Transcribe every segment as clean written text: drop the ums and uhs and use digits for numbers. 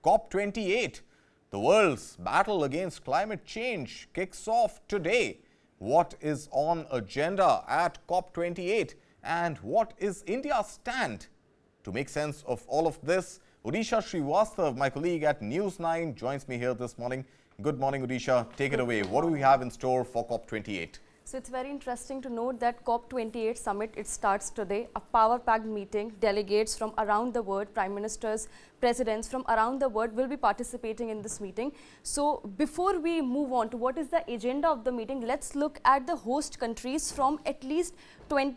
COP28, the world's battle against climate change, kicks off today. What is on agenda at COP28 and what is India's stand? To make sense of all of this, Udisha Srivastav, my colleague at News 9, joins me here this morning. Good morning, Udisha. Take it away. What do we have in store for COP28? So it's very interesting to note that COP28 summit, it starts today, a power-packed meeting. Delegates from around the world, prime ministers, presidents from around the world will be participating in this meeting. So before we move on to what is the agenda of the meeting, let's look at the host countries from at least from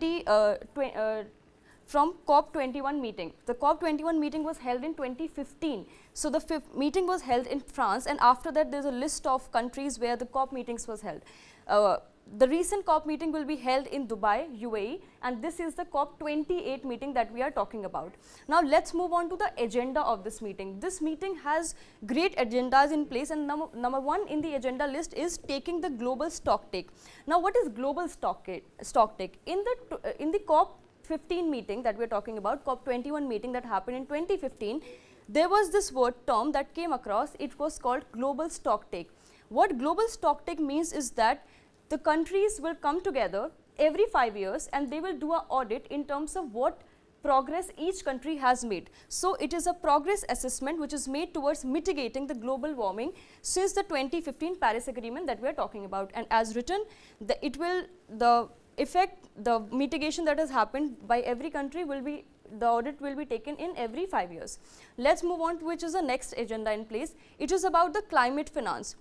COP21 meeting. The COP21 meeting was held in 2015. So the meeting was held in France, and after that there's a list of countries where the COP meetings was held. The recent COP meeting will be held in Dubai, UAE, and this is the COP28 meeting that we are talking about. Now let's move on to the agenda of this meeting. This meeting has great agendas in place, and number one in the agenda list is taking the global stock take. Now what is global stock take? In the COP15 meeting that we are talking about, COP21 meeting that happened in 2015, there was this term that came across. It was called global stock take. What global stock take means is that the countries will come together every 5 years and they will do an audit in terms of what progress each country has made. So it is a progress assessment which is made towards mitigating the global warming since the 2015 Paris Agreement that we are talking about. And as written, the mitigation that has happened by every country will be, the audit will be taken in every 5 years. Let's move on to which is the next agenda in place. It is about the climate finance.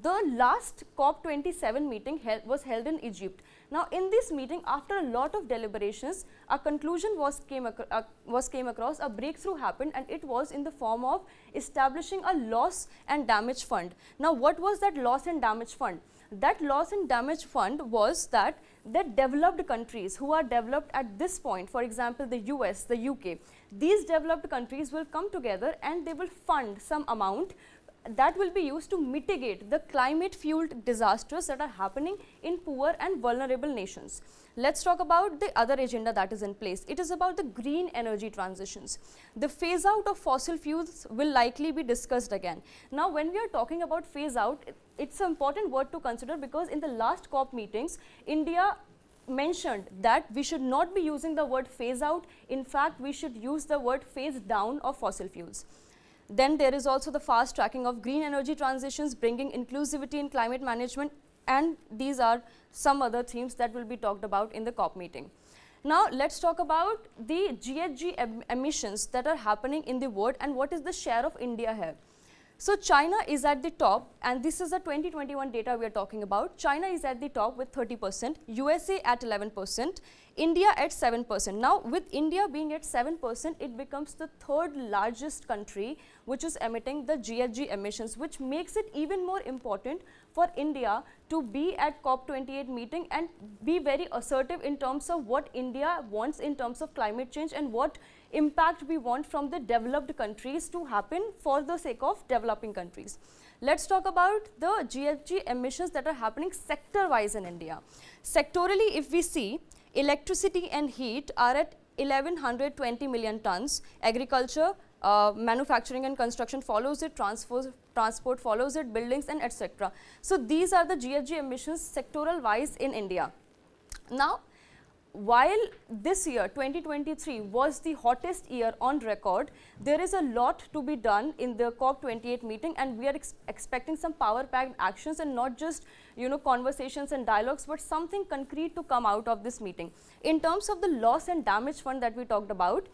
The last COP27 meeting was held in Egypt. Now in this meeting, after a lot of deliberations, a conclusion came across, a breakthrough happened, and it was in the form of establishing a loss and damage fund. Now what was that loss and damage fund? That loss and damage fund was that the developed countries who are developed at this point, for example the US, the UK, these developed countries will come together and they will fund some amount that will be used to mitigate the climate-fueled disasters that are happening in poor and vulnerable nations. Let's talk about the other agenda that is in place. It is about the green energy transitions. The phase out of fossil fuels will likely be discussed again. Now when we are talking about phase out, it's an important word to consider because in the last COP meetings, India mentioned that we should not be using the word phase out. In fact, we should use the word phase down of fossil fuels. Then there is also the fast tracking of green energy transitions, bringing inclusivity in climate management, and these are some other themes that will be talked about in the COP meeting. Now let's talk about the GHG emissions that are happening in the world and what is the share of India here. So China is at the top, and this is the 2021 data we are talking about. China is at the top with 30%, USA at 11%, India at 7%. Now with India being at 7%, it becomes the third largest country which is emitting the GHG emissions, which makes it even more important for India to be at COP28 meeting and be very assertive in terms of what India wants in terms of climate change and what impact we want from the developed countries to happen for the sake of developing countries. Let's talk about the GHG emissions that are happening sector-wise in India. Sectorally, if we see, electricity and heat are at 1120 million tons, agriculture, manufacturing and construction follows it, transport follows it, buildings and etc. So these are the GHG emissions sectoral wise in India. Now, while this year 2023 was the hottest year on record, there is a lot to be done in the COP28 meeting, and we are expecting some power-packed actions and not just conversations and dialogues, but something concrete to come out of this meeting. In terms of the loss and damage fund that we talked about,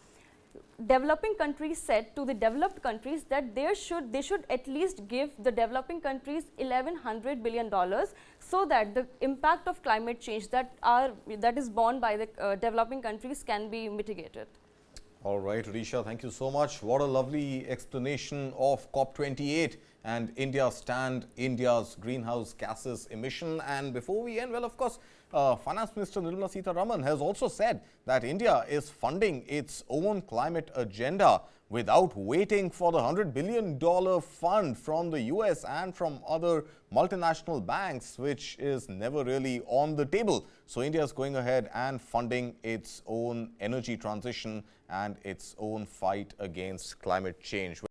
developing countries said to the developed countries that they should at least give the developing countries $1,100 billion so that the impact of climate change that is borne by the developing countries can be mitigated. All right, Udisha, thank you so much. What a lovely explanation of COP28 and India's stand, India's greenhouse gases emission. And before we end, well, of course, Finance Minister Nirmala Sitharaman has also said that India is funding its own climate agenda without waiting for the $100 billion fund from the US and from other multinational banks, which is never really on the table. So India is going ahead and funding its own energy transition and its own fight against climate change.